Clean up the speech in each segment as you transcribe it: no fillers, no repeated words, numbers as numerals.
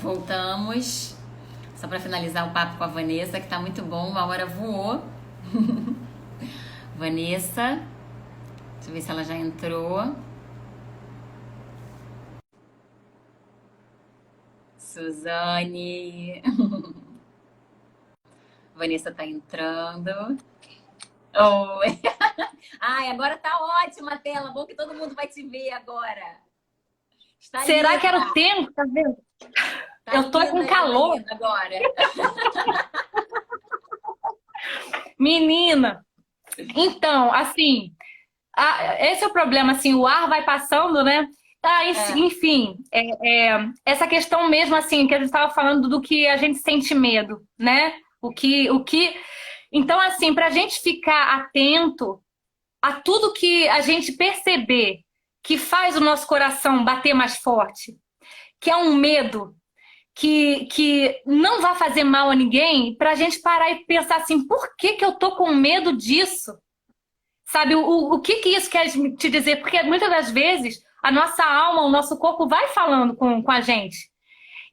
Voltamos. Só para finalizar o papo com a Vanessa, que tá muito bom. Uma hora voou. Vanessa. Deixa eu ver se ela já entrou. Suzane. Vanessa tá entrando. Oi. Ai, agora tá ótima a tela. Bom que todo mundo vai te ver agora. Está Será que era linda. o tempo? Tá vendo? Tá Eu tô linda, com calor. linda agora. Menina, então, assim, esse é o problema, assim, o ar vai passando, né? É, Enfim, essa questão mesmo, assim, que a gente estava falando do que a gente sente medo, né? o que... Então, assim, para a gente ficar atento a tudo que a gente perceber que faz o nosso coração bater mais forte, que é um medo que não vai fazer mal a ninguém, para a gente parar e pensar assim, por que que eu tô com medo disso? Sabe, o que que isso quer te dizer? Porque muitas das vezes a nossa alma, o nosso corpo vai falando com a gente.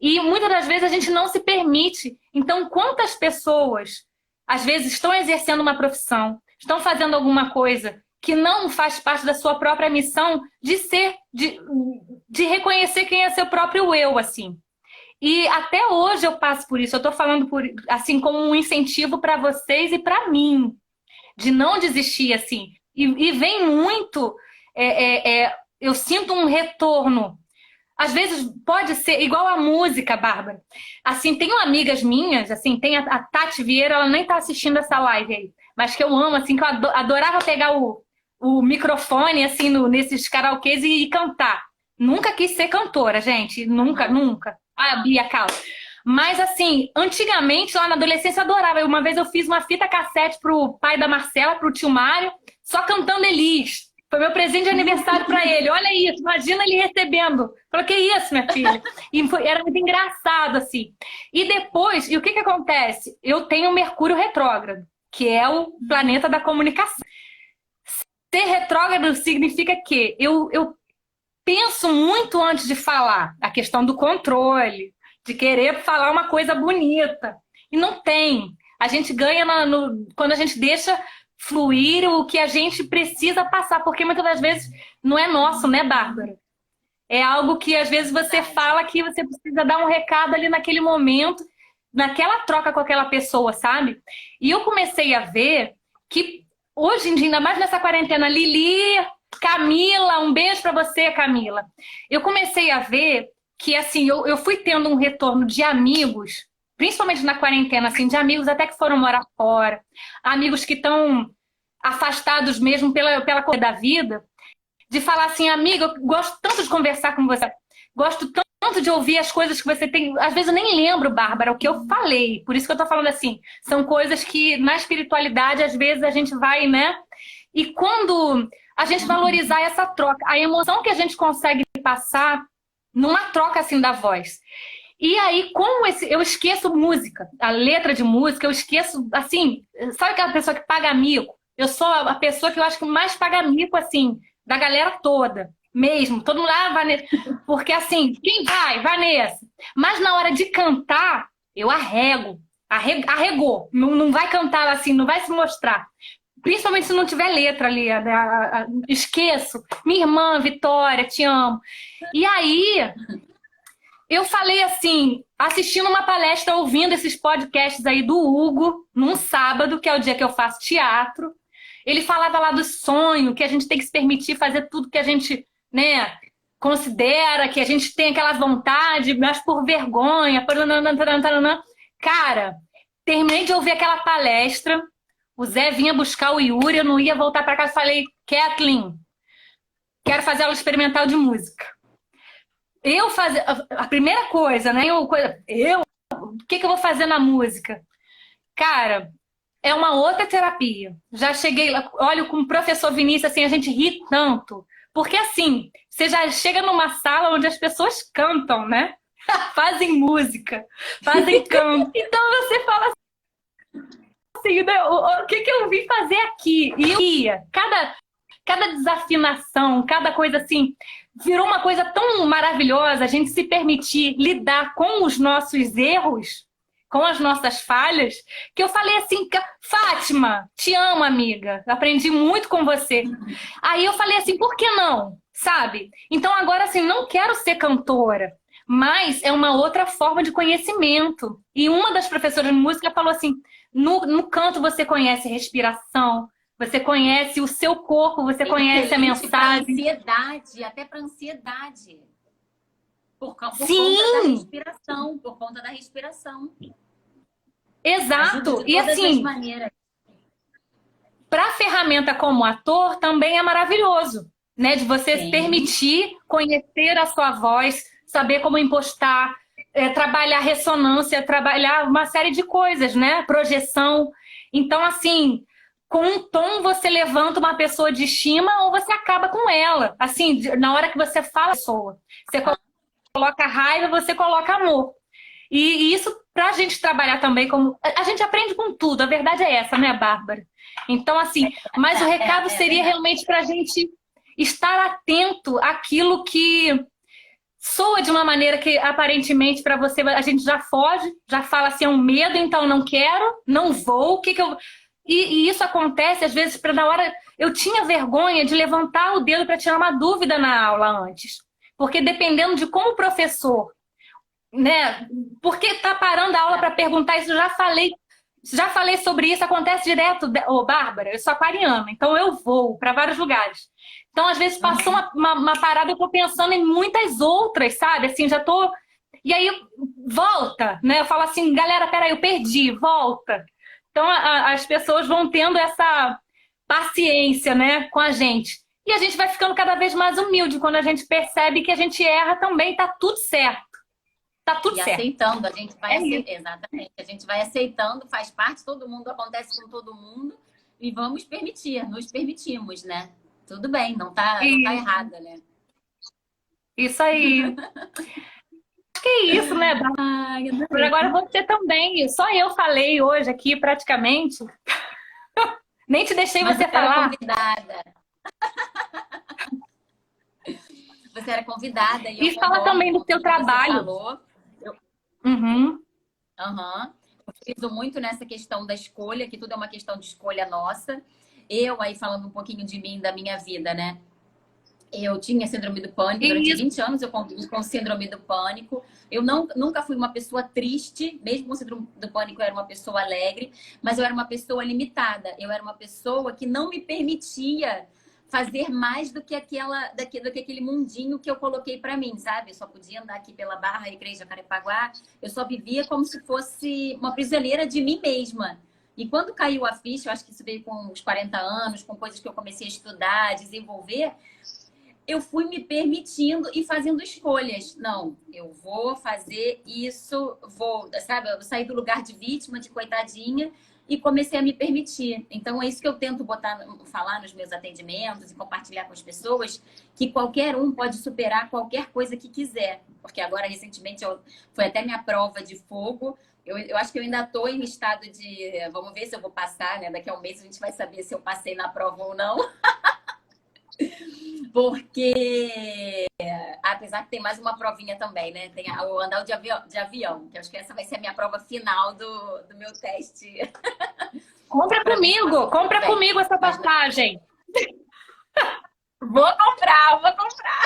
E muitas das vezes a gente não se permite. Então, quantas pessoas, às vezes, estão exercendo uma profissão, estão fazendo alguma coisa que não faz parte da sua própria missão de ser, de reconhecer quem é seu próprio eu, assim. E até hoje eu passo por isso. Eu estou falando por, assim como um incentivo para vocês e para mim, de não desistir assim. E vem muito, eu sinto um retorno. Às vezes pode ser igual a música, Bárbara. Assim, tenho amigas minhas, assim, tem a Tati Vieira, ela nem tá assistindo essa live aí, mas que eu amo, assim, que eu adorava pegar o microfone, assim, nesses karaokês e cantar. Nunca quis ser cantora, gente. Nunca, nunca. Ah, Bia, cala. Mas, assim, antigamente, lá na adolescência, eu adorava. Uma vez eu fiz uma fita cassete pro pai da Marcela, pro tio Mário, só cantando Elis. Foi meu presente de aniversário para ele. Olha isso, imagina ele recebendo. Falei, que isso, minha filha? E era muito engraçado, assim. E depois, e o que que acontece? Eu tenho Mercúrio retrógrado, que é o planeta da comunicação. Ser retrógrado significa que eu penso muito antes de falar. A questão do controle, de querer falar uma coisa bonita. E não tem. A gente ganha quando a gente deixa fluir o que a gente precisa passar, porque muitas das vezes não é nosso, né, Bárbara? É algo que às vezes você fala que você precisa dar um recado ali naquele momento, naquela troca com aquela pessoa, sabe? E eu comecei a ver que hoje em dia, ainda mais nessa quarentena, Lili, Camila, um beijo pra você, Camila. Eu comecei a ver que, assim, eu fui tendo um retorno de amigos, principalmente na quarentena, assim, de amigos até que foram morar fora, amigos que estão afastados mesmo pela coisa da vida, de falar assim, amiga, eu gosto tanto de conversar com você, gosto tanto de ouvir as coisas que você tem. Às vezes eu nem lembro, Bárbara, o que eu falei. Por isso que eu tô falando assim, são coisas que na espiritualidade, às vezes, a gente vai, né? E quando a gente valorizar essa troca, a emoção que a gente consegue passar numa troca assim da voz. E aí, como eu esqueço música, a letra de música, eu esqueço, assim, sabe aquela pessoa que paga mico? Eu sou a pessoa que eu acho que mais paga mico, assim, da galera toda, mesmo. Todo mundo, Vanessa. Porque, assim, quem vai? Vanessa. Mas na hora de cantar, eu arrego. Arregou. Não, não vai cantar assim, não vai se mostrar. Principalmente se não tiver letra ali. Esqueço. Minha irmã, Vitória, te amo. E aí, eu falei assim, assistindo uma palestra, ouvindo esses podcasts aí do Hugo, num sábado, que é o dia que eu faço teatro. Ele falava lá do sonho, que a gente tem que se permitir fazer tudo que a gente, né, considera, que a gente tem aquela vontade, mas por vergonha. Cara, terminei de ouvir aquela palestra, o Zé vinha buscar o Yuri, eu não ia voltar para casa, falei, Kathleen, quero fazer aula experimental de música. Eu fazer a primeira coisa, né? O que eu vou fazer na música? Cara, é uma outra terapia. Já cheguei lá, olha, com o professor Vinícius, assim, a gente ri tanto. Porque, assim, você já chega numa sala onde as pessoas cantam, né? Fazem música, fazem canto. Então você fala assim, né? O que eu vim fazer aqui? E eu ia, cada desafinação, cada coisa assim. virou uma coisa tão maravilhosa a gente se permitir lidar com os nossos erros, com as nossas falhas, que eu falei assim, Fátima, te amo, amiga, aprendi muito com você. Aí eu falei assim, por que não? Sabe? Então agora, assim, não quero ser cantora, mas é uma outra forma de conhecimento. E uma das professoras de música falou assim, no canto você conhece respiração, você conhece o seu corpo, você conhece a Excelente para mensagem. ansiedade, até para ansiedade. Por conta da Sim, respiração, por conta da respiração. Ajuda exato. de E todas as assim, maneiras. para ferramenta como ator também é maravilhoso, né? De você se Sim. permitir conhecer a sua voz, saber como impostar, trabalhar ressonância, trabalhar uma série de coisas, né? Projeção. Então, assim, com um tom você levanta uma pessoa de estima ou você acaba com ela. Assim, na hora que você fala a pessoa, você coloca raiva, você coloca amor. E isso, pra gente trabalhar também como... A gente aprende com tudo, a verdade é essa, né, Bárbara? Então, assim, mas o recado seria Verdade. realmente pra gente estar atento àquilo que soa de uma maneira que aparentemente para você a gente já foge, já fala assim, é um medo, então não quero, não vou, o que que eu... E isso acontece às vezes para na hora eu tinha vergonha de levantar o dedo para tirar uma dúvida na aula antes, porque dependendo de como o professor, né, porque tá parando a aula para perguntar isso, já falei sobre isso, acontece direto, ô Bárbara, eu sou aquariana, então eu vou para vários lugares. Então, às vezes, passou uma parada, eu tô pensando em muitas outras, sabe? Assim, já tô... E aí, volta, né? Eu falo assim, galera, peraí, eu perdi, volta. Então, as pessoas vão tendo essa paciência, né, com a gente. E a gente vai ficando cada vez mais humilde quando a gente percebe que a gente erra também, tá tudo certo. Tá tudo E certo. aceitando, a gente vai É isso. exatamente, a gente vai aceitando, faz parte, todo mundo acontece com todo mundo e vamos permitir, nos permitimos, né? Tudo bem, não tá E errada, né? isso aí. Acho que é isso, né, Bárbara? Ai, Agora adorei. você também. Só eu falei hoje aqui, praticamente. Nem te deixei Mas você você era falar. convidada. Você era convidada e eu E fala também concordo do com seu tudo que você trabalho. falou. Eu, Uhum. aham. Eu friso muito nessa questão da escolha, que tudo é uma questão de escolha nossa. Eu aí falando um pouquinho de mim, da minha vida, né? Eu tinha síndrome do pânico, durante Isso. 20 anos eu convivi com síndrome do pânico. Eu nunca fui uma pessoa triste, mesmo com síndrome do pânico eu era uma pessoa alegre, mas eu era uma pessoa limitada. Eu era uma pessoa que não me permitia fazer mais do que do que aquele mundinho que eu coloquei para mim, sabe? Eu só podia andar aqui pela Barra, Igreja Jacarepaguá. Eu só vivia como se fosse uma prisioneira de mim mesma. E quando caiu a ficha, eu acho que isso veio com os 40 anos, com coisas que eu comecei a estudar, a desenvolver, eu fui me permitindo e fazendo escolhas. Não, eu vou fazer isso, sabe? Eu saí do lugar de vítima, de coitadinha, e comecei a me permitir. Então, é isso que eu tento falar nos meus atendimentos e compartilhar com as pessoas, que qualquer um pode superar qualquer coisa que quiser. Porque agora, recentemente, foi até minha prova de fogo. Eu acho que eu ainda estou em estado de... Vamos ver se eu vou passar, né? Daqui a um mês a gente vai saber se eu passei na prova ou não. Porque, apesar que tem mais uma provinha também, né? Tem o andar de avião, que eu acho que essa vai ser a minha prova final do meu teste. Para ver se passou tudo Compra bem. comigo essa Mas passagem. vou comprar, vou comprar.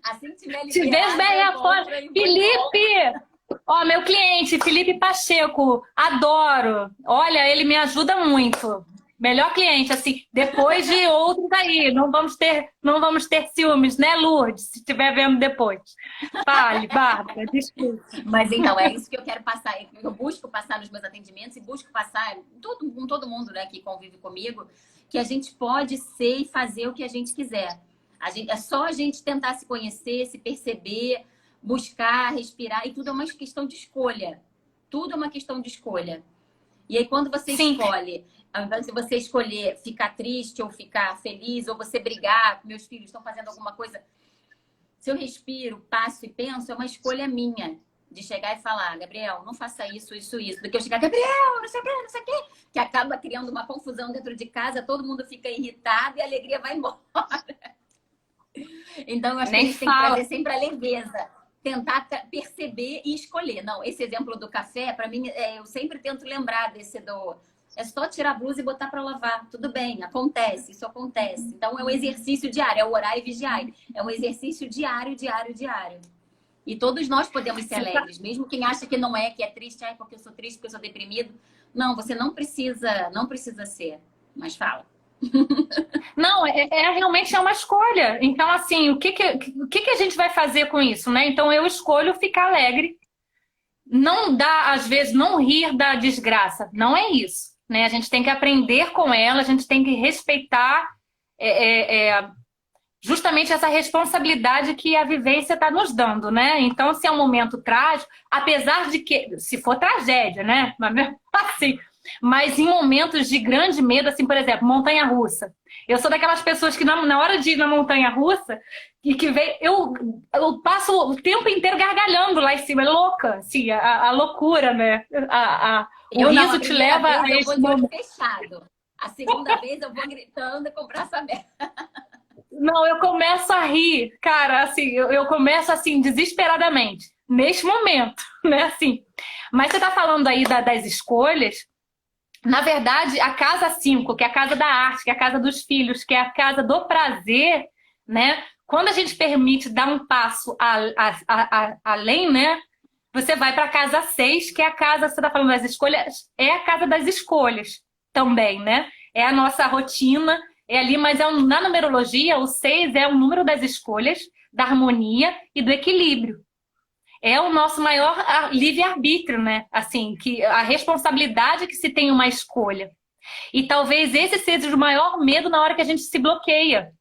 Assim que tiver Te vejo liberado, bem eu afora. compro e vou embora. Felipe! Ó, meu cliente, Felipe Pacheco. Adoro. Olha, ele me ajuda muito. Melhor cliente, assim, depois de outros aí. Não vamos ter ciúmes, né, Lourdes? Se estiver vendo depois. Fale, Bárbara, desculpa. Mas então, é isso que eu quero passar. Eu busco passar nos meus atendimentos e busco passar com todo mundo, né, que convive comigo, que a gente pode ser e fazer o que a gente quiser. É só a gente tentar se conhecer, se perceber, buscar, respirar, e tudo é uma questão de escolha. Tudo é uma questão de escolha. E aí, quando você Sim, escolhe, ao invés de você escolher ficar triste ou ficar feliz, ou você brigar, meus filhos estão fazendo alguma coisa, se eu respiro, passo e penso, é uma escolha minha de chegar e falar, Gabriel, não faça isso, isso, isso. Do que eu chegar, Gabriel, não sei o quê, não sei o quê. Que acaba criando uma confusão dentro de casa, todo mundo fica irritado e a alegria vai embora. Então, eu acho que a Nem gente tem que fala. trazer sempre a leveza. Tentar perceber e escolher. Não, esse exemplo do café, para mim, eu sempre tento lembrar desse do... É só tirar a blusa e botar para lavar. Tudo bem, acontece, isso acontece. Então, é um exercício diário, é o orar e vigiar. É um exercício diário, diário, diário. E todos nós podemos ser alegres, mesmo quem acha que não é, que é triste, ai, porque eu sou triste, porque eu sou deprimido. Não, você não precisa ser. Mas fala. Não, realmente é uma escolha. Então, assim, o que a gente vai fazer com isso, né? Então, eu escolho ficar alegre. Não dá, às vezes, não rir da desgraça. Não é isso, né? A gente tem que aprender com ela, a gente tem que respeitar justamente essa responsabilidade que a vivência está nos dando, né? Então, se é um momento trágico, apesar de que, se for tragédia, né? Mas mesmo assim, mas em momentos de grande medo, assim, por exemplo, montanha-russa. Eu sou daquelas pessoas que na hora de ir na montanha-russa, e que vem, eu passo o tempo inteiro gargalhando lá em cima, é louca, assim, a loucura, né? O riso te leva a eu esse vou de olho momento. fechado. A segunda vez eu vou gritando com o braço aberto. Não, eu começo a rir, cara, assim, eu começo assim, desesperadamente, neste momento, né, assim. Mas você tá falando aí das escolhas, na verdade, a casa 5, que é a casa da arte, que é a casa dos filhos, que é a casa do prazer, né, quando a gente permite dar um passo além, né, você vai para a casa 6, que é a casa, você tá falando das escolhas, é a casa das escolhas também, né, é a nossa rotina, é ali, mas na numerologia, o 6 é o número das escolhas, da harmonia e do equilíbrio. É o nosso maior livre-arbítrio, né? Assim, que a responsabilidade que se tem uma escolha. E talvez esse seja o maior medo na hora que a gente se bloqueia.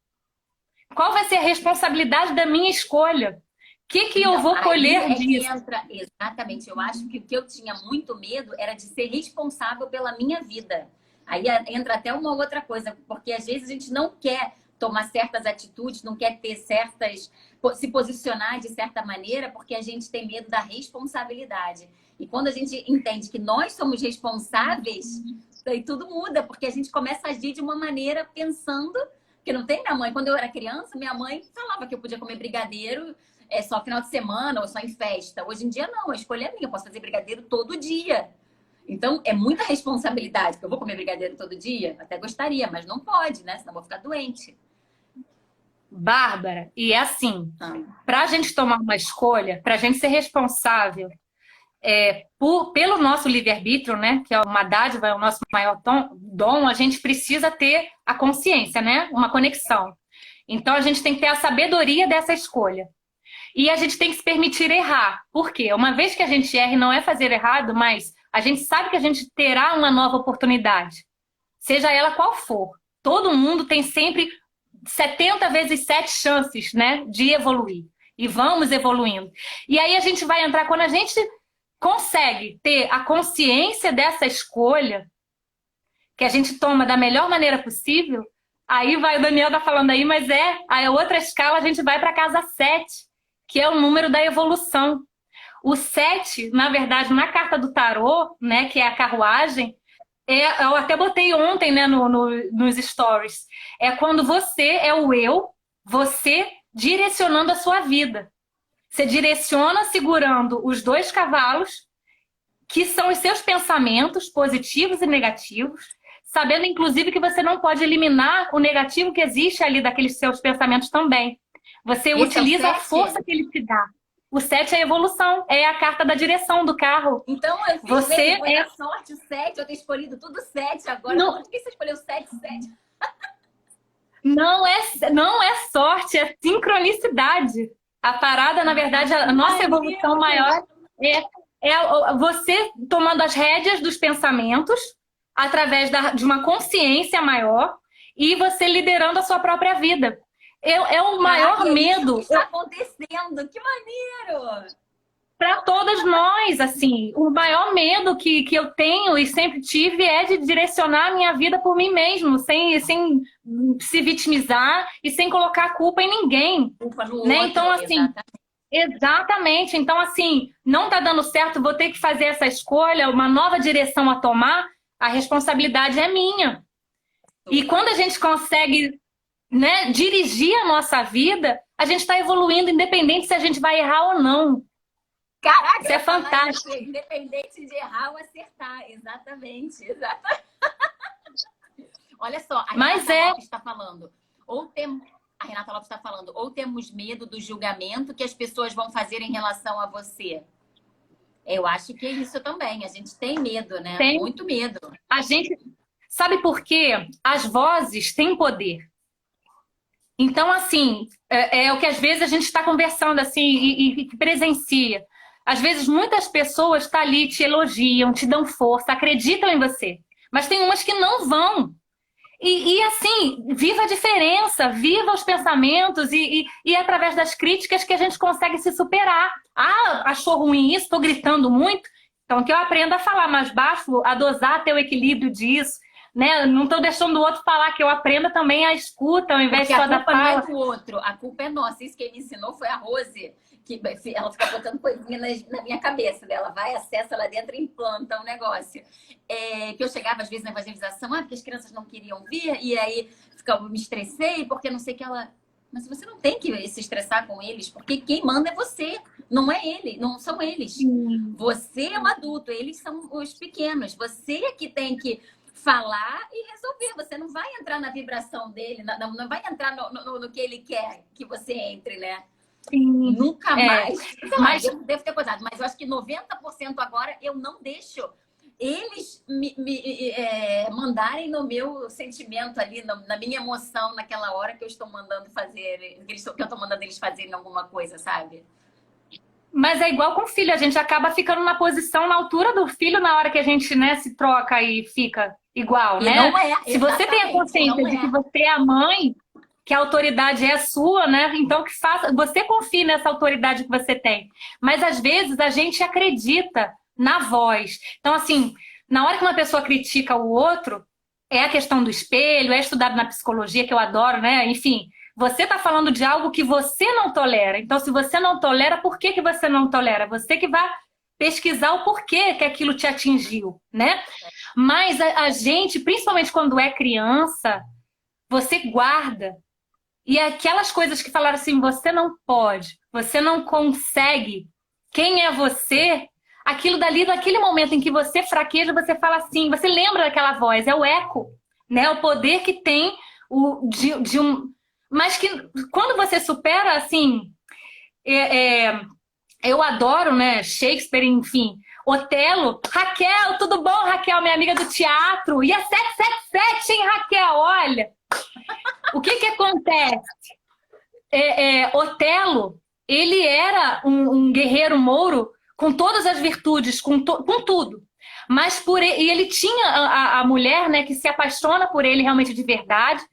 Qual vai ser a responsabilidade da minha escolha? O que eu vou colher disso? Exatamente. Eu acho que o que eu tinha muito medo era de ser responsável pela minha vida. Aí entra até uma outra coisa, porque às vezes a gente não quer tomar certas atitudes, não quer ter se posicionar de certa maneira, porque a gente tem medo da responsabilidade. E quando a gente entende que nós somos responsáveis, aí tudo muda, porque a gente começa a agir de uma maneira pensando que não tem minha mãe. Quando eu era criança, minha mãe falava que eu podia comer brigadeiro só final de semana ou só em festa. Hoje em dia, não, a escolha é minha, eu posso fazer brigadeiro todo dia. Então, é muita responsabilidade, porque eu vou comer brigadeiro todo dia? Até gostaria, mas não pode, né? Senão eu vou ficar doente. Bárbara, e é assim, para a gente tomar uma escolha, para a gente ser responsável pelo nosso livre-arbítrio, né? Que é uma dádiva, é o nosso maior dom, a gente precisa ter a consciência, né? Uma conexão. Então, a gente tem que ter a sabedoria dessa escolha. E a gente tem que se permitir errar. Por quê? Uma vez que a gente erra, não é fazer errado, mas a gente sabe que a gente terá uma nova oportunidade. Seja ela qual for. Todo mundo tem sempre 70 vezes 7 chances, né, de evoluir. E vamos evoluindo. E aí a gente vai entrar, quando a gente consegue ter a consciência dessa escolha, que a gente toma da melhor maneira possível, aí vai, o Daniel tá falando aí, mas a outra escala a gente vai para a casa 7, que é o número da evolução. O 7, na verdade, na carta do tarô, né, que é a carruagem, eu até botei ontem, né, nos stories, é quando você é o eu, você direcionando a sua vida. Você direciona segurando os 2 cavalos, que são os seus pensamentos positivos e negativos, sabendo, inclusive, que você não pode eliminar o negativo que existe ali daqueles seus pensamentos também. Você utiliza a força que ele te dá. O 7 é a evolução, é a carta da direção do carro. Então, eu fiz foi a sorte, o 7, eu tenho escolhido tudo 7 agora. Não. Por que você escolheu 7, 7? Não é sorte, é sincronicidade. A parada, na verdade, a nossa evolução maior é você tomando as rédeas dos pensamentos através de uma consciência maior e você liderando a sua própria vida. É o maior medo. Isso que está acontecendo, que maneiro! Para todas nós, assim, o maior medo que eu tenho e sempre tive é de direcionar a minha vida por mim mesmo, sem se vitimizar e sem colocar a culpa em ninguém. Culpa no né? outro, Então, assim, exatamente. Então, assim, não tá dando certo, vou ter que fazer essa escolha, uma nova direção a tomar, a responsabilidade é minha. E quando a gente consegue né, dirigir a nossa vida, a gente está evoluindo, independente se a gente vai errar ou não. Caraca, Isso é fantástico. isso, independente de errar ou acertar. Exatamente, exatamente. Olha só, a Mas Renata é, Lopes está falando. A Renata Lopes está falando, ou temos medo do julgamento que as pessoas vão fazer em relação a você. Eu acho que é isso também. A gente tem medo, né? tem. Muito medo. A gente sabe por quê? As vozes têm poder. Então, assim, é o que às vezes a gente está conversando assim e presencia. Às vezes muitas pessoas estão ali, te elogiam, te dão força, acreditam em você. Mas tem umas que não vão. E assim, viva a diferença, viva os pensamentos e é através das críticas que a gente consegue se superar. Ah, achou ruim isso? Estou gritando muito? Então que eu aprenda a falar mais baixo, a dosar, ter o equilíbrio disso. Né? Não estou deixando o outro falar, que eu aprenda também a escuta, ao invés Porque só a da culpa não é fala. do outro, a culpa é nossa. Isso quem me ensinou foi a Rose, que ela fica botando coisinha na minha cabeça dela. Vai, acessa lá dentro e implanta um negócio. Que eu chegava às vezes na evangelização, porque as crianças não queriam vir, e aí me estressei, porque não sei o que ela. Mas você não tem que se estressar com eles, porque quem manda é você, não é ele, não são eles. Você é o adulto, eles são os pequenos. Você é que tem que falar e resolver. Você não vai entrar na vibração dele, não vai entrar no que ele quer que você entre, né? Sim. Nunca mais. Mas eu devo ter cuidado, mas eu acho que 90% agora eu não deixo eles me mandarem no meu sentimento ali, na minha emoção, naquela hora que eu estou mandando fazer, que eu estou mandando eles fazerem alguma coisa, sabe? Mas é igual com o filho, a gente acaba ficando na posição, na altura do filho, na hora que a gente, né, se troca e fica igual, E né? não é, Se você tem a consciência de que você é a mãe, que a autoridade é sua, né? Então que faça, você confie nessa autoridade que você tem. Mas às vezes a gente acredita na voz. Então assim, na hora que uma pessoa critica o outro, é a questão do espelho, é estudado na psicologia que eu adoro, né? Enfim, você está falando de algo que você não tolera. Então, se você não tolera, por que que você não tolera? Você que vai pesquisar o porquê que aquilo te atingiu, né? Mas a gente, principalmente quando é criança, você guarda. E aquelas coisas que falaram assim, você não pode, você não consegue, quem é você? Aquilo dali, naquele momento em que você fraqueja, você fala assim, você lembra daquela voz, é o eco, né? O poder que tem de um... Mas que quando você supera, assim, eu adoro, né, Shakespeare, enfim, Otelo, Raquel, tudo bom, Raquel, minha amiga do teatro? E a 777, hein, Raquel? Olha, o que que acontece? Otelo, ele era um guerreiro mouro com todas as virtudes, com tudo. Mas e ele tinha a mulher, né, que se apaixona por ele realmente de verdade,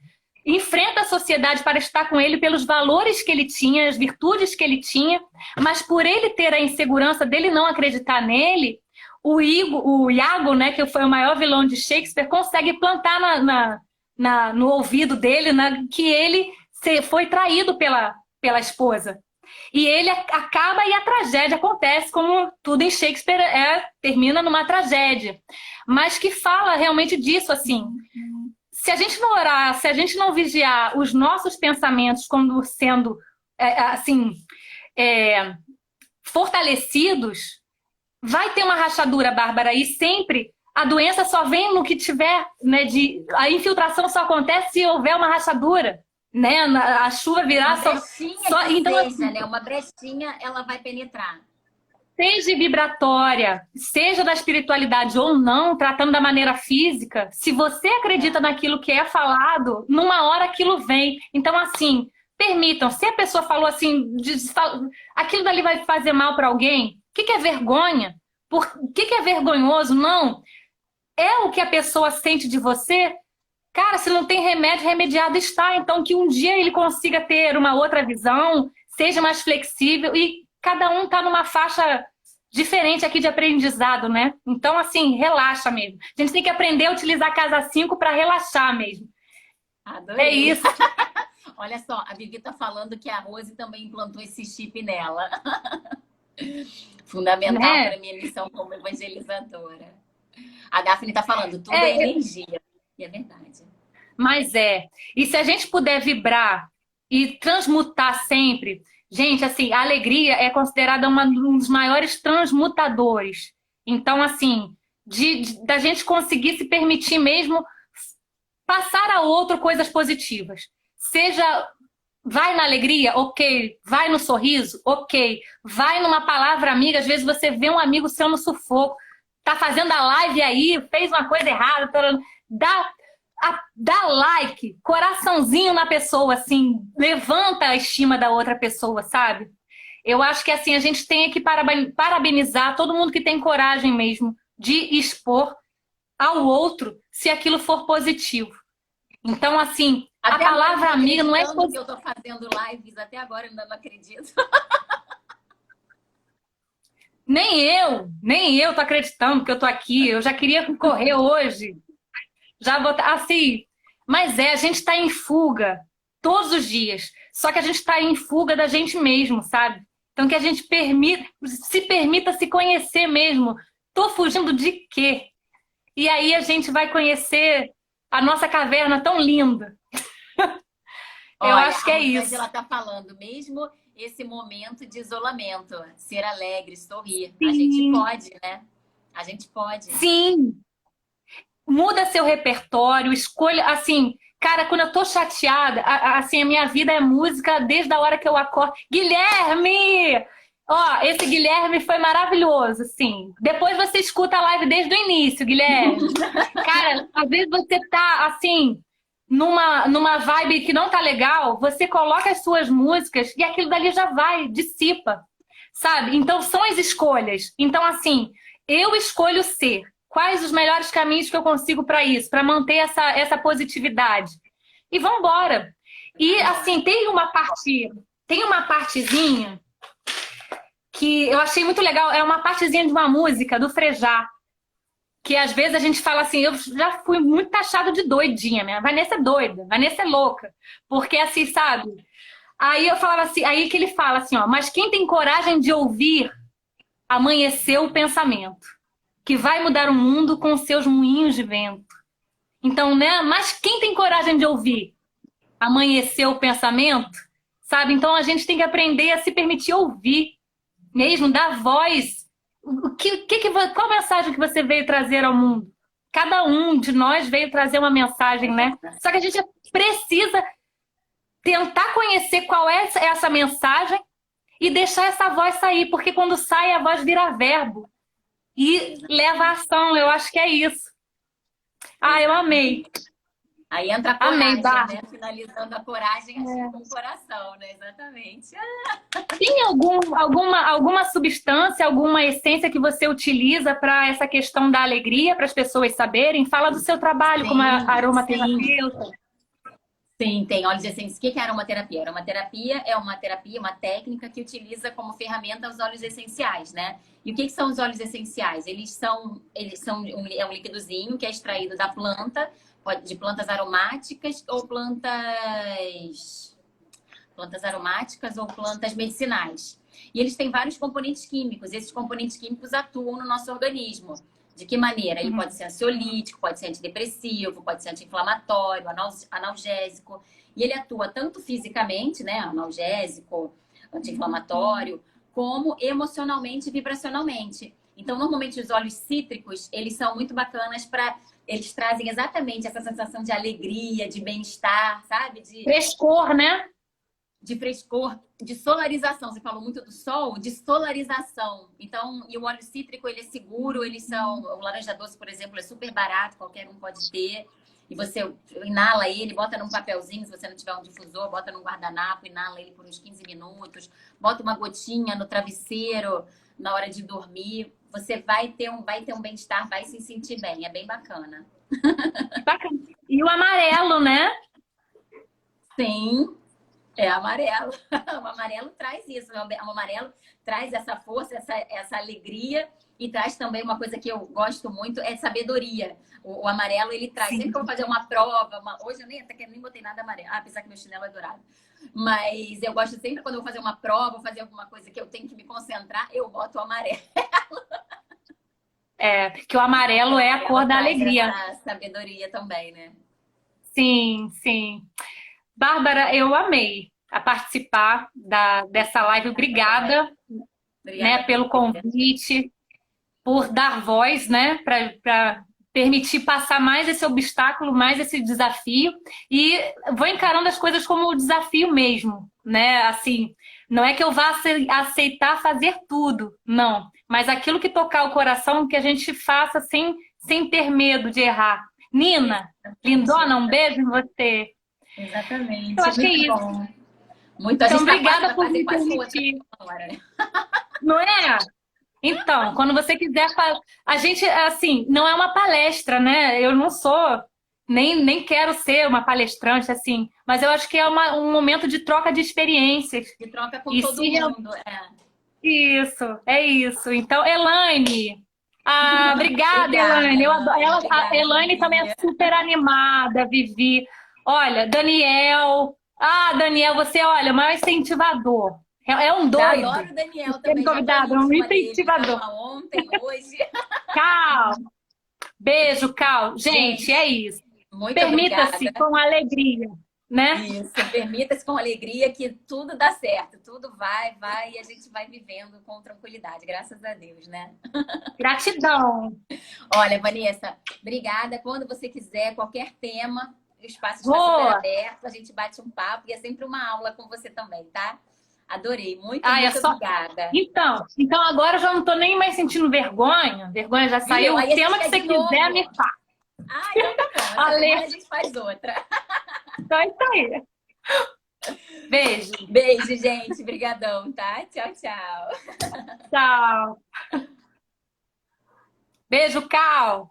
enfrenta a sociedade para estar com ele pelos valores que ele tinha, as virtudes que ele tinha, mas por ele ter a insegurança dele não acreditar nele, o Iago, né, que foi o maior vilão de Shakespeare, consegue plantar no ouvido dele, que ele foi traído pela esposa. E ele acaba e a tragédia acontece, como tudo em Shakespeare termina numa tragédia. Mas que fala realmente disso, assim. Se a gente não orar, se a gente não vigiar os nossos pensamentos como sendo, assim, fortalecidos, vai ter uma rachadura, Bárbara, e sempre a doença só vem no que tiver, né, a infiltração só acontece se houver uma rachadura, né, a chuva virar... Uma brechinha então, seja, né, uma brechinha, ela vai penetrar. Seja vibratória, seja da espiritualidade ou não, tratando da maneira física, se você acredita naquilo que é falado, numa hora aquilo vem. Então, assim, permitam. Se a pessoa falou assim, aquilo dali vai fazer mal para alguém, o que é vergonha? O que é vergonhoso? Não. É o que a pessoa sente de você. Cara, se não tem remédio, remediado está. Então, que um dia ele consiga ter uma outra visão, seja mais flexível e cada um tá numa faixa diferente aqui de aprendizado, né? Então, assim, relaxa mesmo. A gente tem que aprender a utilizar a casa 5 para relaxar mesmo. Adorei. É isso. Olha só, a Vivi tá falando que a Rose também implantou esse chip nela. Fundamental para a minha missão como evangelizadora. A Daphne tá falando, tudo é energia. E é verdade. Mas é. E se a gente puder vibrar e transmutar sempre, gente, assim, a alegria é considerada um dos maiores transmutadores. Então, assim, da gente conseguir se permitir mesmo passar a outro coisas positivas. Seja, vai na alegria, ok. Vai no sorriso, ok. Vai numa palavra amiga, às vezes você vê um amigo seu no sufoco, tá fazendo a live aí, fez uma coisa errada, dá, dá like, coraçãozinho na pessoa, assim, levanta a estima da outra pessoa, sabe? Eu acho que assim, a gente tem que parabenizar todo mundo que tem coragem mesmo de expor ao outro se aquilo for positivo. Então, assim, Até a agora eu palavra tô amiga não é acreditando que eu tô fazendo lives, até agora eu ainda não acredito. nem eu tô acreditando que eu tô aqui. Eu já queria correr hoje. Já botar assim, mas a gente tá em fuga todos os dias. Só que a gente tá em fuga da gente mesmo, sabe? Então que a gente permita se conhecer mesmo. Tô fugindo de quê? E aí a gente vai conhecer a nossa caverna tão linda. Eu Olha, acho que a é Rosângela isso. está falando, mesmo esse momento de isolamento, ser alegre, sorrir. A gente Sim, pode, né? A gente pode. sim. Muda seu repertório, escolha, assim, cara, quando eu tô chateada, assim, a minha vida é música desde a hora que eu acordo. Guilherme! Ó, esse Guilherme foi maravilhoso, assim. Depois você escuta a live desde o início, Guilherme. Cara, às vezes você tá, assim, numa vibe que não tá legal, você coloca as suas músicas e aquilo dali já vai, dissipa, sabe? Então são as escolhas. Então, assim, eu escolho ser. Quais os melhores caminhos que eu consigo para isso, para manter essa positividade? E vamos embora. E assim, tem uma partezinha que eu achei muito legal, é uma partezinha de uma música do Frejá, que às vezes a gente fala assim, eu já fui muito taxada de doidinha, minha Vanessa é doida, Vanessa é louca, porque assim, sabe? Aí eu falava assim, aí que ele fala assim, ó, mas quem tem coragem de ouvir, amanheceu o pensamento, que vai mudar o mundo com seus moinhos de vento. Então, né? Mas quem tem coragem de ouvir? Amanhecer o pensamento, sabe? Então a gente tem que aprender a se permitir ouvir, mesmo dar voz. Qual mensagem que você veio trazer ao mundo? Cada um de nós veio trazer uma mensagem, né? Só que a gente precisa tentar conhecer qual é essa mensagem e deixar essa voz sair, porque quando sai a voz vira verbo e leva a ação. Eu acho que é isso. Ah, eu amei. Aí entra a Amei, coragem, Bárbara. né? Finalizando a coragem, acho que com o coração, né? Exatamente. Tem alguma substância, alguma essência que você utiliza para essa questão da alegria, para as pessoas saberem? Fala do seu trabalho como Sim. aromaterapeuta. Sim, tem óleos essenciais. O que é aromaterapia? Aromaterapia é uma terapia, uma técnica que utiliza como ferramenta os óleos essenciais, né? E o que são os óleos essenciais? É um líquidozinho que é extraído da planta, de plantas aromáticas ou plantas aromáticas ou plantas medicinais. E eles têm vários componentes químicos. Esses componentes químicos atuam no nosso organismo. De que maneira? Ele pode ser ansiolítico, pode ser antidepressivo, pode ser anti-inflamatório, analgésico. E ele atua tanto fisicamente, né, analgésico, anti-inflamatório, como emocionalmente e vibracionalmente. Então, normalmente os óleos cítricos, eles são muito bacanas para eles trazem exatamente essa sensação de alegria, de bem-estar, sabe? Frescor, né? De frescor, de solarização. Você falou muito do sol, de solarização. Então, e o óleo cítrico, ele é seguro, eles são... O laranja doce, por exemplo, é super barato, qualquer um pode ter. E você inala ele, bota num papelzinho, se você não tiver um difusor, bota num guardanapo, inala ele por uns 15 minutos, bota uma gotinha no travesseiro na hora de dormir. Você vai ter um bem-estar, vai se sentir bem. É bem bacana. Bacana. E o amarelo, né? Sim. É amarelo. O amarelo traz isso, né? O amarelo traz essa força, essa alegria e traz também uma coisa que eu gosto muito, é sabedoria. O amarelo, ele traz. Sim. Sempre que eu vou fazer uma prova, hoje eu nem botei nada amarelo. Ah, apesar que meu chinelo é dourado. Mas eu gosto sempre, quando eu vou fazer uma prova, fazer alguma coisa que eu tenho que me concentrar, eu boto o amarelo. É, que o amarelo é a cor da Traz alegria. essa sabedoria também, né? Sim, sim. Bárbara, eu amei a participar dessa live. Obrigada, né, Obrigada a pelo você. convite, por dar voz, né, para permitir passar mais esse obstáculo, mais esse desafio. E vou encarando as coisas como desafio mesmo, né? Assim, não é que eu vá aceitar fazer tudo, não. Mas aquilo que tocar o coração, que a gente faça sem ter medo de errar. Nina, Exatamente. lindona, um beijo em você. Eu Exatamente. acho que é Muito isso. bom. Muito. A Então, gente tá quase, obrigada vai por fazer me quase outra permitir. hora, né? Não é? Então, quando você quiser, a gente, assim, não é uma palestra, né? Eu não sou, nem quero ser uma palestrante, assim, mas eu acho que é um momento de troca de experiências. De troca com E todo se mundo. É. isso, é isso. Então, Elaine, obrigada, Obrigada, Elaine. Ana. A Obrigada, Elaine também é Bia. super animada, Vivi. Olha, Daniel. Daniel, você, olha, o maior incentivador. É um Já doido. adoro o Daniel Ser também. Já tô convidado, é um íntima dele. incentivador. Tava ontem, hoje. Cal, beijo, Cal. Gente, é Gente, isso. muito Permita-se obrigada. com alegria, né? Isso. Permita-se com alegria que tudo dá certo. Tudo vai e a gente vai vivendo com tranquilidade. Graças a Deus, né? Gratidão. Olha, Vanessa, obrigada. Quando você quiser, qualquer tema, o espaço está super Boa. aberto. A gente bate um papo e é sempre uma aula com você também, tá? Adorei. Muito, É muito só. obrigada. Então agora eu já não tô nem mais sentindo vergonha. Vergonha já Viu? saiu. O Aí a gente tema que quer você de quiser, me novo. fala. Ah, então tá bom. Essa Ale, semana a gente faz outra. então é isso aí. Beijo. Beijo, gente. Obrigadão, tá? Tchau, tchau. Tchau. Beijo, Cal.